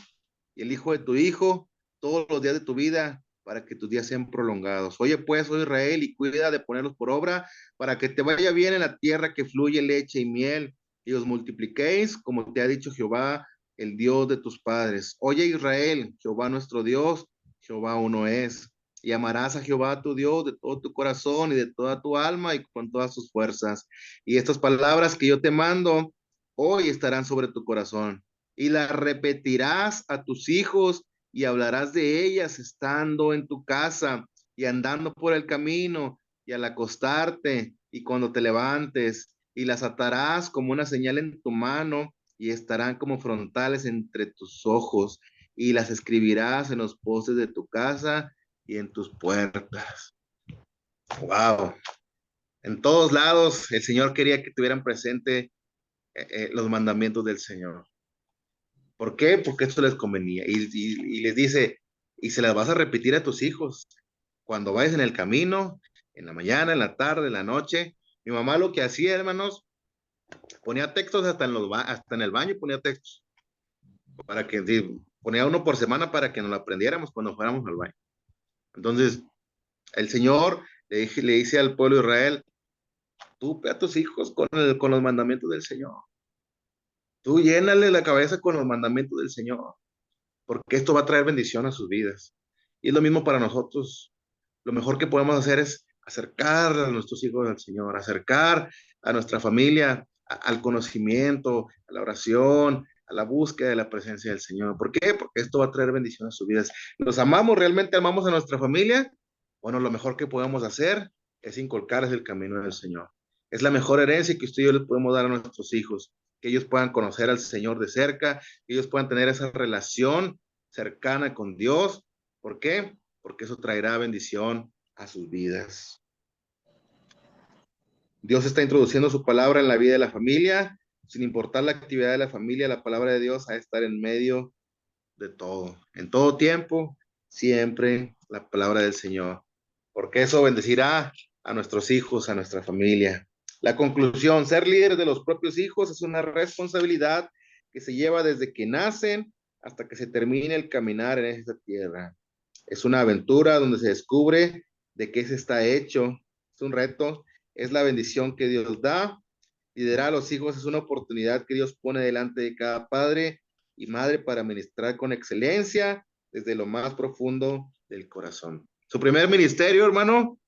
A: y el hijo de tu hijo, todos los días de tu vida, para que tus días sean prolongados. Oye, pues, oh Israel, y cuida de ponerlos por obra, para que te vaya bien en la tierra que fluye leche y miel, y os multipliquéis, como te ha dicho Jehová, el Dios de tus padres. Oye, Israel, Jehová nuestro Dios, Jehová uno es. Y amarás a Jehová tu Dios de todo tu corazón y de toda tu alma y con todas tus fuerzas. Y estas palabras que yo te mando hoy estarán sobre tu corazón y las repetirás a tus hijos y hablarás de ellas estando en tu casa y andando por el camino y al acostarte y cuando te levantes y las atarás como una señal en tu mano y estarán como frontales entre tus ojos y las escribirás en los postes de tu casa y en tus puertas. Wow. En todos lados el Señor quería que tuvieran presente los mandamientos del Señor. ¿Por qué? Porque esto les convenía. Y les dice, y se las vas a repetir a tus hijos cuando vayas en el camino, en la mañana, en la tarde, en la noche. Mi mamá lo que hacía, hermanos, ponía textos hasta en el baño, ponía textos para que ponía uno por semana para que nos lo aprendiéramos cuando fuéramos al baño. Entonces, el Señor le dice al pueblo de Israel, tú ve a tus hijos con los mandamientos del Señor. Tú llénale la cabeza con los mandamientos del Señor, porque esto va a traer bendición a sus vidas. Y es lo mismo para nosotros. Lo mejor que podemos hacer es acercar a nuestros hijos al Señor, acercar a nuestra familia al conocimiento, a la oración, a la búsqueda de la presencia del Señor. ¿Por qué? Porque esto va a traer bendición a sus vidas. ¿Los amamos? ¿Realmente amamos a nuestra familia? Bueno, lo mejor que podemos hacer es inculcarles el camino del Señor. Es la mejor herencia que usted y yo les podemos dar a nuestros hijos, que ellos puedan conocer al Señor de cerca, que ellos puedan tener esa relación cercana con Dios. ¿Por qué? Porque eso traerá bendición a sus vidas. Dios está introduciendo su palabra en la vida de la familia, sin importar la actividad de la familia, la palabra de Dios ha de estar en medio de todo, en todo tiempo, siempre la palabra del Señor, porque eso bendecirá a nuestros hijos, a nuestra familia. La conclusión, ser líder de los propios hijos es una responsabilidad que se lleva desde que nacen hasta que se termine el caminar en esta tierra. Es una aventura donde se descubre de qué se está hecho. Es un reto, es la bendición que Dios da Liderar a los hijos es una oportunidad que Dios pone delante de cada padre y madre para ministrar con excelencia desde lo más profundo del corazón. Su primer ministerio, hermano,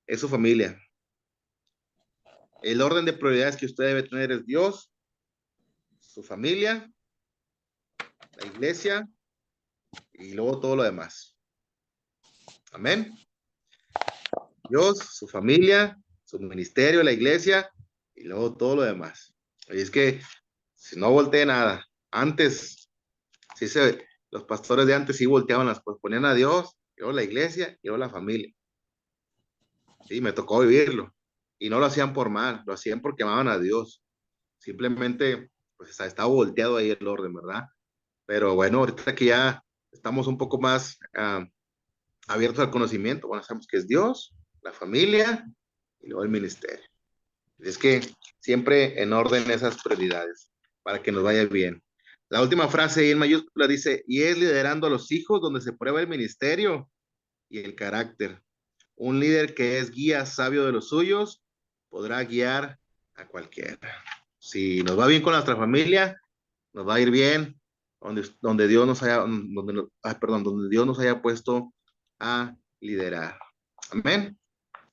A: es su familia. El orden de prioridades que usted debe tener es Dios, su familia, la iglesia y luego todo lo demás. Amén. Dios, su familia, su ministerio, la iglesia y luego todo lo demás. Y es que si no volteé nada, antes, los pastores de antes sí volteaban las cosas, ponían a Dios, y luego la iglesia y luego la familia. Sí, me tocó vivirlo. Y no lo hacían por mal, lo hacían porque amaban a Dios. Simplemente, pues estaba volteado ahí el orden, ¿verdad? Pero bueno, ahorita que ya estamos un poco más abiertos al conocimiento, bueno, sabemos que es Dios, la familia y luego el ministerio. Es que siempre en orden esas prioridades para que nos vaya bien. La última frase ahí en mayúscula dice, y es liderando a los hijos donde se prueba el ministerio y el carácter. Un líder que es guía sabio de los suyos podrá guiar a cualquiera. Si nos va bien con nuestra familia, nos va a ir bien donde Dios nos haya, donde Dios nos haya puesto a liderar. Amén.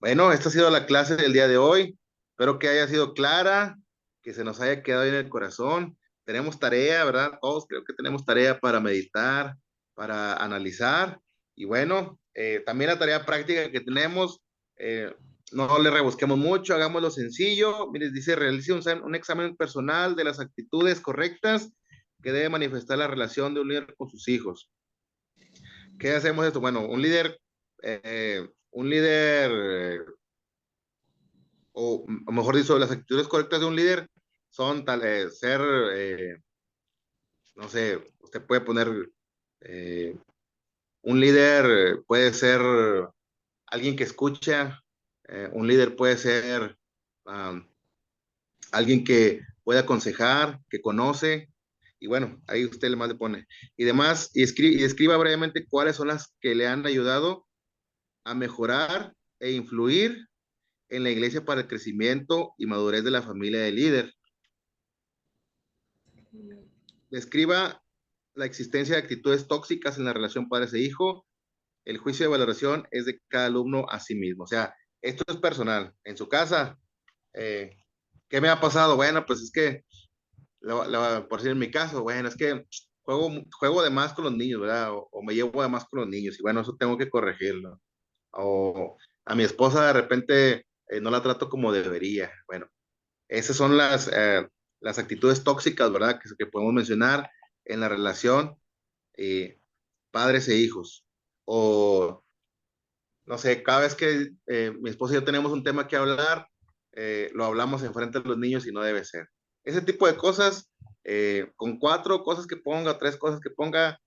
A: Bueno, esta ha sido la clase del día de hoy. Espero que haya sido clara, que se nos haya quedado en el corazón. Tenemos tarea, ¿verdad? Todos creo que tenemos tarea para meditar, para analizar. Y bueno, también la tarea práctica que tenemos, eh, no le rebusquemos mucho, hagámoslo sencillo. Mire, dice, realice un examen personal de las actitudes correctas que debe manifestar la relación de un líder con sus hijos. ¿Qué hacemos esto? Bueno, un líder o mejor dicho, las actitudes correctas de un líder son ser, no sé, usted puede poner, eh, un líder puede ser alguien que escucha, un líder puede ser um, alguien que puede aconsejar, que conoce, y bueno, ahí usted le más le pone. Y demás, y escriba brevemente cuáles son las que le han ayudado a mejorar e influir en la iglesia para el crecimiento y madurez de la familia del líder. Describa la existencia de actitudes tóxicas en la relación padres e hijo. El juicio de valoración es de cada alumno a sí mismo. O sea, esto es personal. En su casa, eh, ¿qué me ha pasado? Bueno, pues es que, por decir en mi caso, bueno, es que juego de más con los niños, ¿verdad? O me llevo de más con los niños y bueno, eso tengo que corregirlo. O a mi esposa de repente no la trato como debería. Bueno, esas son las actitudes tóxicas, ¿verdad? Que podemos mencionar en la relación eh, padres e hijos. O, no sé, cada vez que mi esposa y yo tenemos un tema que hablar, lo hablamos enfrente de los niños y no debe ser. Ese tipo de cosas, con 4 cosas que ponga, 3 cosas que ponga,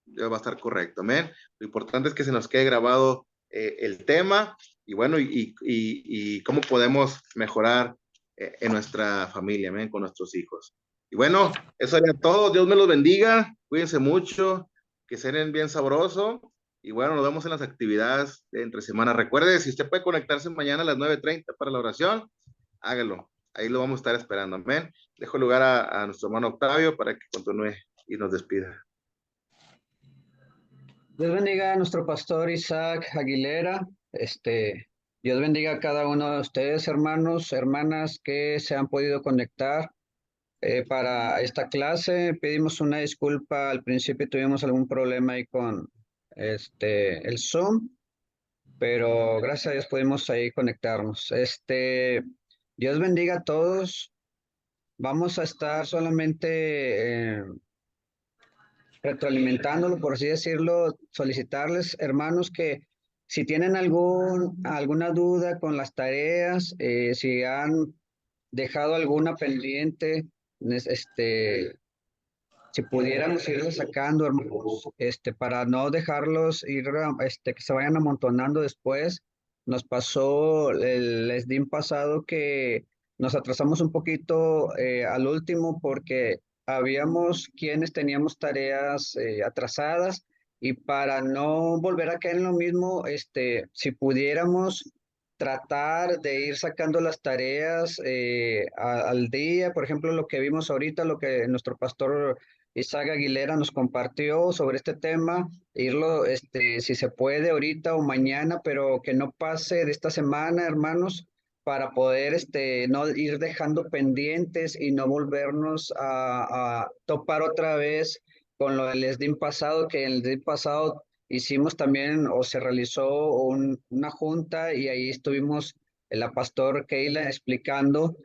A: va a estar correcto. ¿Men? Lo importante es que se nos quede grabado el tema y bueno, y cómo podemos mejorar en nuestra familia, ¿men? Con nuestros hijos. Y bueno, eso sería todo. Dios me los bendiga. Cuídense mucho, que cenen bien sabroso. Y bueno, nos vemos en las actividades de entre semana. Recuerde, si usted puede conectarse mañana a las 9:30 para la oración, hágalo. Ahí lo vamos a estar esperando. Amén. Dejo lugar a nuestro hermano Octavio para que continúe y nos despida.
D: Dios bendiga a nuestro pastor Isaac Aguilera. Dios bendiga a cada uno de ustedes, hermanos, hermanas, que se han podido conectar para esta clase. Pedimos una disculpa. Al principio tuvimos algún problema ahí con el Zoom, pero gracias a Dios pudimos ahí conectarnos. Dios bendiga a todos. Vamos a estar solamente retroalimentándolo, por así decirlo, solicitarles, hermanos, que si tienen alguna duda con las tareas, si han dejado alguna pendiente, si pudiéramos irlos sacando, hermanos, para no dejarlos ir, que se vayan amontonando después. Nos pasó el SDIM pasado que nos atrasamos un poquito al último porque habíamos quienes teníamos tareas atrasadas y para no volver a caer en lo mismo, si pudiéramos tratar de ir sacando las tareas al día. Por ejemplo, lo que vimos ahorita, lo que nuestro pastor Isaac Aguilera nos compartió sobre este tema, irlo, si se puede ahorita o mañana, pero que no pase de esta semana, hermanos, para poder no ir dejando pendientes y no volvernos a topar otra vez con lo del SDIM pasado, que el SDIM pasado hicimos también o se realizó una junta y ahí estuvimos la pastor Keila explicando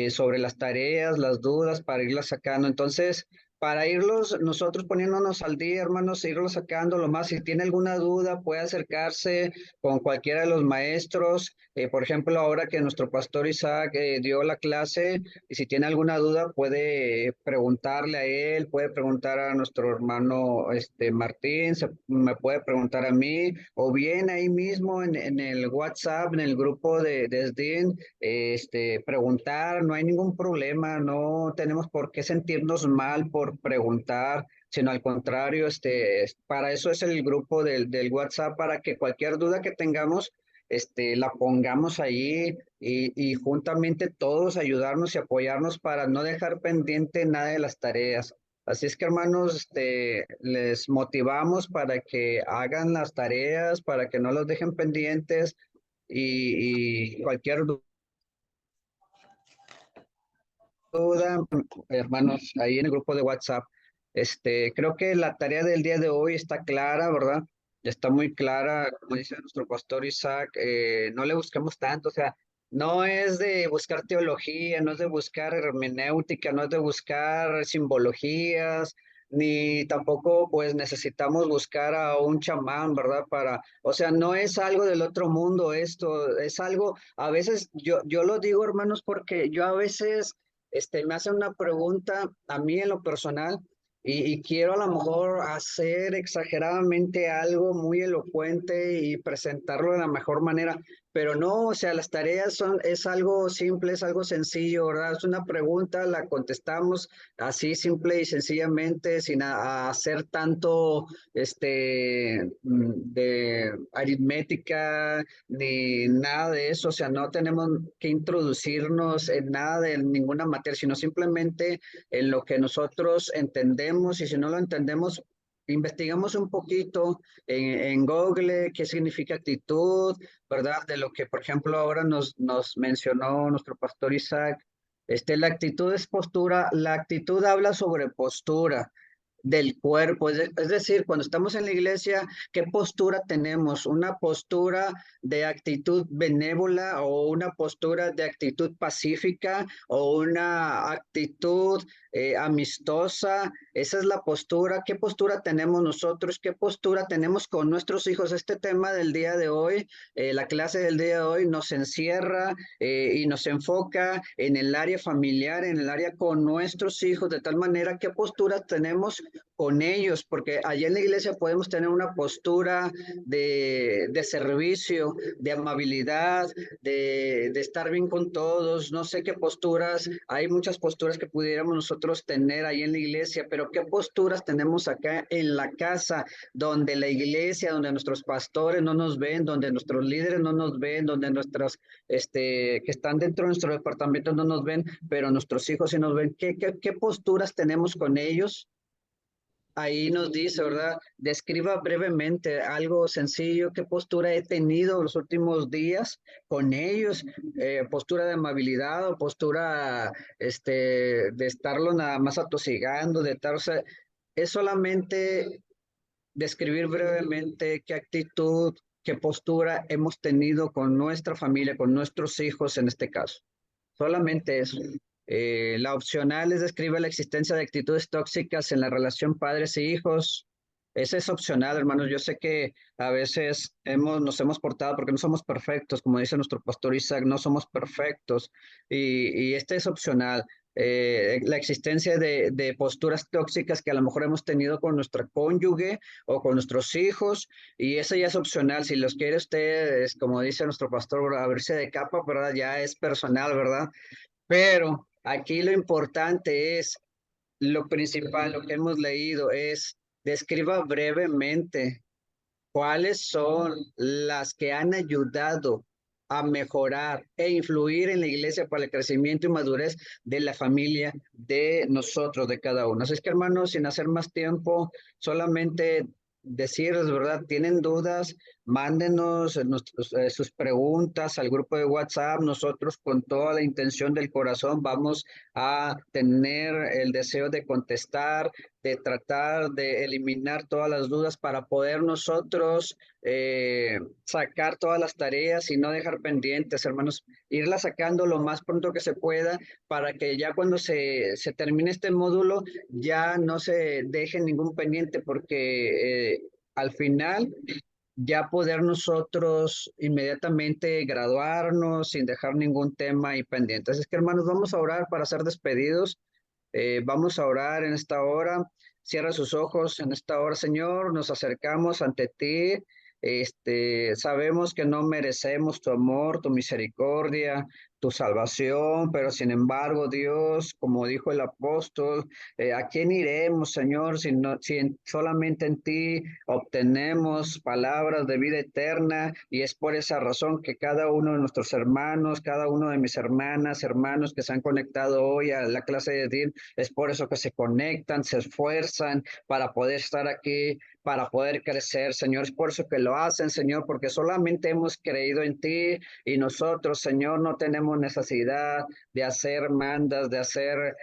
D: sobre las tareas, las dudas para irlas sacando. Entonces, para irlos nosotros poniéndonos al día, hermanos, irlos sacando lo más. Si tiene alguna duda, puede acercarse con cualquiera de los maestros. Por ejemplo, ahora que nuestro pastor Isaac dio la clase, y si tiene alguna duda, puede preguntarle a él, puede preguntar a nuestro hermano Martín, me puede preguntar a mí, o bien ahí mismo en el WhatsApp, en el grupo de SDIN, preguntar, no hay ningún problema, no tenemos por qué sentirnos mal por preguntar, sino al contrario, para eso es el grupo del WhatsApp, para que cualquier duda que tengamos, la pongamos allí y juntamente todos ayudarnos y apoyarnos para no dejar pendiente nada de las tareas. Así es que, hermanos, les motivamos para que hagan las tareas, para que no los dejen pendientes y cualquier duda, hermanos, ahí en el grupo de WhatsApp. Creo que la tarea del día de hoy está clara, ¿verdad? Está muy clara, como dice nuestro pastor Isaac, no le busquemos tanto, o sea, no es de buscar teología, no es de buscar hermenéutica, no es de buscar simbologías, ni tampoco pues necesitamos buscar a un chamán, ¿verdad? O sea, no es algo del otro mundo esto, es algo, a veces yo lo digo, hermanos, porque yo a veces me hace una pregunta a mí en lo personal y quiero a lo mejor hacer exageradamente algo muy elocuente y presentarlo de la mejor manera, pero no, o sea, las tareas es algo simple, es algo sencillo, ¿verdad? Es una pregunta, la contestamos así simple y sencillamente, sin hacer tanto, de aritmética, ni nada de eso, o sea, no tenemos que introducirnos en nada de ninguna materia, sino simplemente en lo que nosotros entendemos y si no lo entendemos, investigamos un poquito en Google qué significa actitud, ¿verdad? De lo que, por ejemplo, ahora nos mencionó nuestro pastor Isaac. La actitud es postura, la actitud habla sobre postura del cuerpo, es decir, cuando estamos en la iglesia, ¿qué postura tenemos? ¿Una postura de actitud benévola o una postura de actitud pacífica o una actitud amistosa? Esa es la postura. ¿Qué postura tenemos nosotros? ¿Qué postura tenemos con nuestros hijos? Este tema del día de hoy, la clase del día de hoy nos encierra y nos enfoca en el área familiar, en el área con nuestros hijos, de tal manera qué postura tenemos con ellos, porque allá en la iglesia podemos tener una postura de servicio, de amabilidad, de estar bien con todos, no sé qué posturas, hay muchas posturas que pudiéramos nosotros tener ahí en la iglesia, pero qué posturas tenemos acá en la casa, donde la iglesia, donde nuestros pastores no nos ven, donde nuestros líderes no nos ven, donde nuestros, que están dentro de nuestro departamento no nos ven, pero nuestros hijos sí nos ven. ¿Qué posturas tenemos con ellos? Ahí nos dice, ¿verdad? Describa brevemente algo sencillo, qué postura he tenido los últimos días con ellos, postura de amabilidad o postura, de estarlo nada más atosigando, de estar, o sea, es solamente describir brevemente qué actitud, qué postura hemos tenido con nuestra familia, con nuestros hijos en este caso. Solamente eso. La opcional es describe la existencia de actitudes tóxicas en la relación padres e hijos. Esa es opcional, hermanos. Yo sé que a veces nos hemos portado porque no somos perfectos, como dice nuestro pastor Isaac, no somos perfectos. Y este es opcional. La existencia de posturas tóxicas que a lo mejor hemos tenido con nuestra cónyuge o con nuestros hijos, y eso ya es opcional. Si los quiere usted, como dice nuestro pastor, abrirse de capa, ¿verdad? Ya es personal, ¿verdad? Pero aquí lo importante es, lo principal, lo que hemos leído es, describa brevemente cuáles son las que han ayudado a mejorar e influir en la iglesia para el crecimiento y madurez de la familia, de nosotros, de cada uno. Así es que, hermanos, sin hacer más tiempo, solamente decirles, ¿verdad? ¿Tienen dudas? Mándenos sus preguntas al grupo de WhatsApp. Nosotros, con toda la intención del corazón, vamos a tener el deseo de contestar, de tratar de eliminar todas las dudas para poder nosotros sacar todas las tareas y no dejar pendientes, hermanos, irlas sacando lo más pronto que se pueda para que ya cuando se termine este módulo ya no se deje ningún pendiente, porque al final ya poder nosotros inmediatamente graduarnos sin dejar ningún tema ahí pendiente. Así es que, hermanos, vamos a orar para ser despedidos. Vamos a orar en esta hora. Cierra sus ojos en esta hora, Señor. Nos acercamos ante ti. Sabemos que no merecemos tu amor, tu misericordia, tu salvación, pero sin embargo, Dios, como dijo el apóstol, ¿a quién iremos, Señor, si solamente en ti obtenemos palabras de vida eterna? Y es por esa razón que cada uno de nuestros hermanos, cada uno de mis hermanas, hermanos que se han conectado hoy a la clase de DIN, es por eso que se conectan, se esfuerzan para poder estar aquí, para poder crecer, Señor. Es por eso que lo hacen, Señor, porque solamente hemos creído en ti y nosotros, Señor, no tenemos necesidad de hacer mandas, de hacer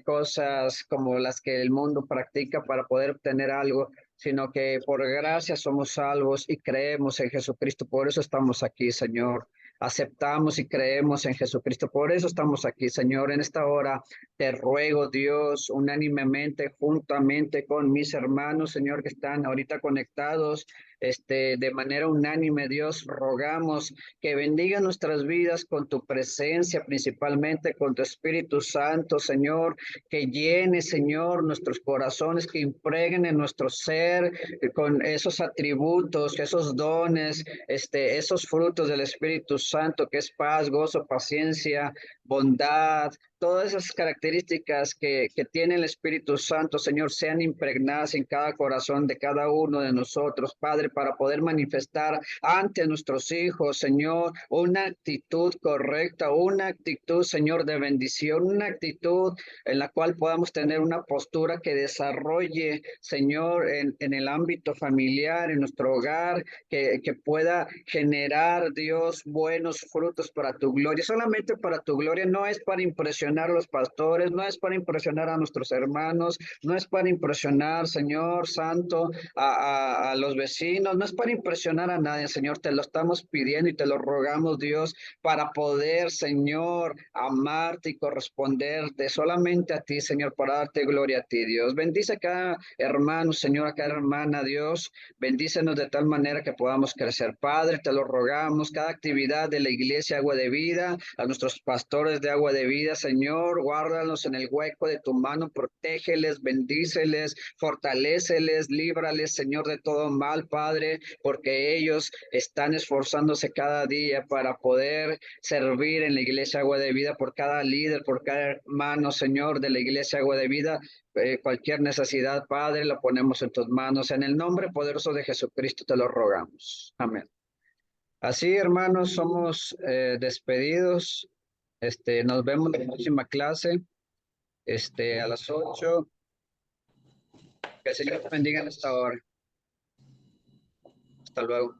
D: cosas como las que el mundo practica para poder obtener algo, sino que por gracia somos salvos y creemos en Jesucristo. Por eso estamos aquí, Señor. Aceptamos y creemos en Jesucristo. Por eso estamos aquí, Señor. En esta hora te ruego, Dios, unánimemente, juntamente con mis hermanos, Señor, que están ahorita conectados, de manera unánime, Dios, rogamos que bendiga nuestras vidas con tu presencia, principalmente con tu Espíritu Santo, Señor, que llene, Señor, nuestros corazones, que impregnen nuestro ser con esos atributos, esos dones, esos frutos del Espíritu Santo, que es paz, gozo, paciencia, bondad, todas esas características que tiene el Espíritu Santo, Señor, sean impregnadas en cada corazón de cada uno de nosotros, Padre, para poder manifestar ante nuestros hijos, Señor, una actitud correcta, una actitud, Señor, de bendición, una actitud en la cual podamos tener una postura que desarrolle, Señor, en el ámbito familiar, en nuestro hogar, que pueda generar, Dios, buenos frutos para tu gloria, solamente para tu gloria. No es para impresionar a los pastores, no es para impresionar a nuestros hermanos, no es para impresionar, Señor Santo, a los vecinos, no es para impresionar a nadie, Señor, te lo estamos pidiendo y te lo rogamos, Dios, para poder, Señor, amarte y corresponderte solamente a ti, Señor, para darte gloria a ti, Dios. Bendice a cada hermano, Señor, a cada hermana, Dios, bendícenos de tal manera que podamos crecer. Padre, te lo rogamos, cada actividad de la iglesia Agua de Vida, a nuestros pastores de Agua de Vida, Señor, guárdalos en el hueco de tu mano, protégeles, bendíceles, fortaléceles, líbrales, Señor, de todo mal, Padre, porque ellos están esforzándose cada día para poder servir en la iglesia Agua de Vida, por cada líder, por cada hermano, Señor, de la iglesia Agua de Vida. Cualquier necesidad, Padre, la ponemos en tus manos. En el nombre poderoso de Jesucristo te lo rogamos. Amén. Así, hermanos, somos despedidos. Nos vemos en la próxima clase, a las 8. Que el Señor te bendiga en esta hora. Hasta luego.